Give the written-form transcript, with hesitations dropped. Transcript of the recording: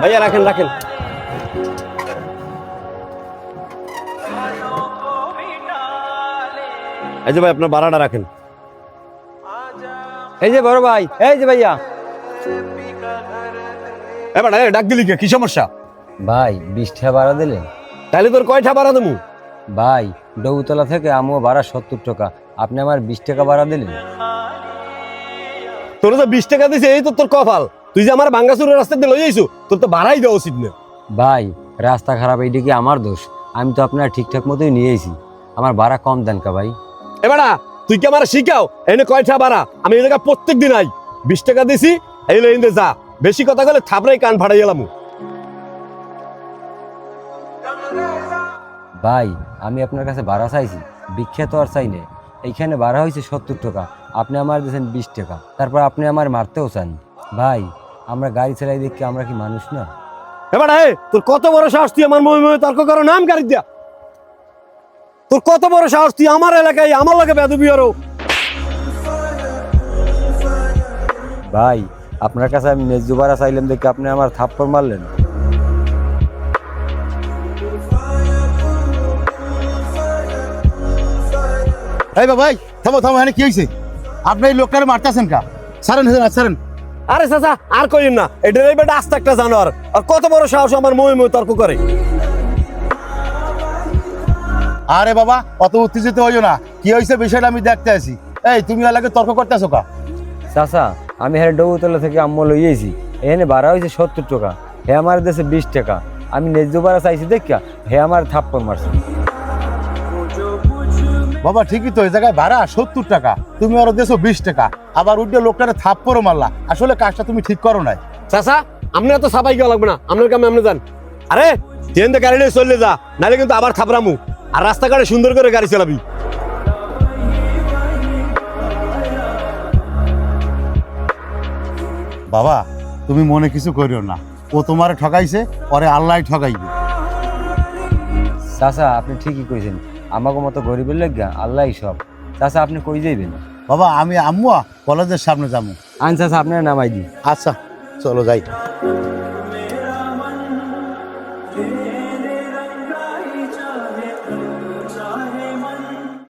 ভাইয়া রাখেন রাখেন। এই যে ভাই আপনার ভাড়াটা রাখেন। এই যে বড় ভাই, এই যে ভাইয়া। এবার ডাক দিলি কে, কি সমস্যা? ভাই 20 টাকা ভাড়া দিলেন? তাহলে তোর কয়টা ভাড়া দেবো? ভাই ডৌতলা থেকে আমও ভাড়া 70 টাকা, আপনি আমার 20 টাকা ভাড়া দিলেন। তোর তো 20 টাকা দিছে, এই তো তোর কপাল। তুই যে আমার ভাঙ্গাচুরের রাস্তা দিয়ে লই যাইছো, তোর তো ভাড়াই দেওয়া উচিত না। ভাই রাস্তা খারাপ, এইটা কি আমার দোষ? আমি তো আপনার ঠিকঠাক মতোই নিয়েছি, আমার ভাড়া কম দেন কা ভাই। এবারা তুই কি আমার শিখাও এনে কয়টা ভাড়া? আমি এই জায়গা প্রত্যেক দিন আই, 20 টাকা দিছি, এই লাইন যা। বেশি কথা বলে থাপড়াই কান ফাড়াই গেলাম। ভাই আমি আপনার কাছে ভাড়া চাইছি, বিখ্যাত আর চাই না। এইখানে ভাড়া হয়েছে 70 টাকা, আপনি আমার দিয়েছেন 20 টাকা, তারপর আপনি আমার মারতেও চান। ভাই আমরা গাড়ি চালাই দেখি আমরা কি মানুষ না? এবারে তোর কত বড় সাহস, তুই আমার মনে তর্ক করো নাম গাড়ি দিয়া? তোর কত বড় সাহস, তুই আমার এলাকায় আমার লাগে বেদবি আরো? ভাই আপনার কাছে আমি ন্যায্য ভাড়া চাইলাম দেখে আপনি আমার থাপ্পড় মারলেন। এই ভাই থামো থামো, এখানে কি হয়েছে? আপনি এই লোকটারে মারতেছেন কা? ছাড়েন ছাড়েন। আরে চাচা আর কইন না, এটা এই বেটা আস্তে একটা জানোয়ার, আর কত বড় সাহস আমার মনে তর্ক করে। আরে বাবা অত উত্তেজিত হইও না, কি হয়েছে বিষয়টা আমি দেখতে আছি। এই তুমি এলাকে তর্ক করতেছো কা? চাচা আমি হ্যাঁ ডৌতলা থেকে আম্মু লইয়েছি, এখানে ভাড়া হয়েছে 70 টাকা, হে আমার দেশে 20 টাকা, আমি ন্যায্য ভাড়া চাইছি দেখা হে আমার থাপ্পড় মারছে। বাবা ঠিকই তো, এই জায়গায় ভাড়া 70 টাকা, তুমি আরো দেছো 20 টাকা, আবার উঠে লোকটারে থাপ্পড়ও মারলা। আসলে কাজটা তুমি ঠিক করো নাই। চাচা আপনি এত সাফাই গেল লাগবে না, আপনার কামে আপনি যান। আরে ট্রেন তো গাড়ি নিয়ে চললে যা, নাহলে কিন্তু আবার থাপড়ামু। আর রাস্তাঘাটে সুন্দর করে গাড়ি চালাবি। বাবা তুমি মনে কিছু করিও না, ও তোমারে ঠকাইছে, পরে আল্লাহ ঠকাইবে। চাচা আপনি ঠিকই কইছেন, আমাকে মতো গরিবের লাগা আল্লাহ সব। চাচা আপনি কই যাইবেন? বাবা আমি আম্মুয়া কলেজের সামনে যাবো। আন চাচা আপনার নামাই দিই। আচ্ছা চলো যাই।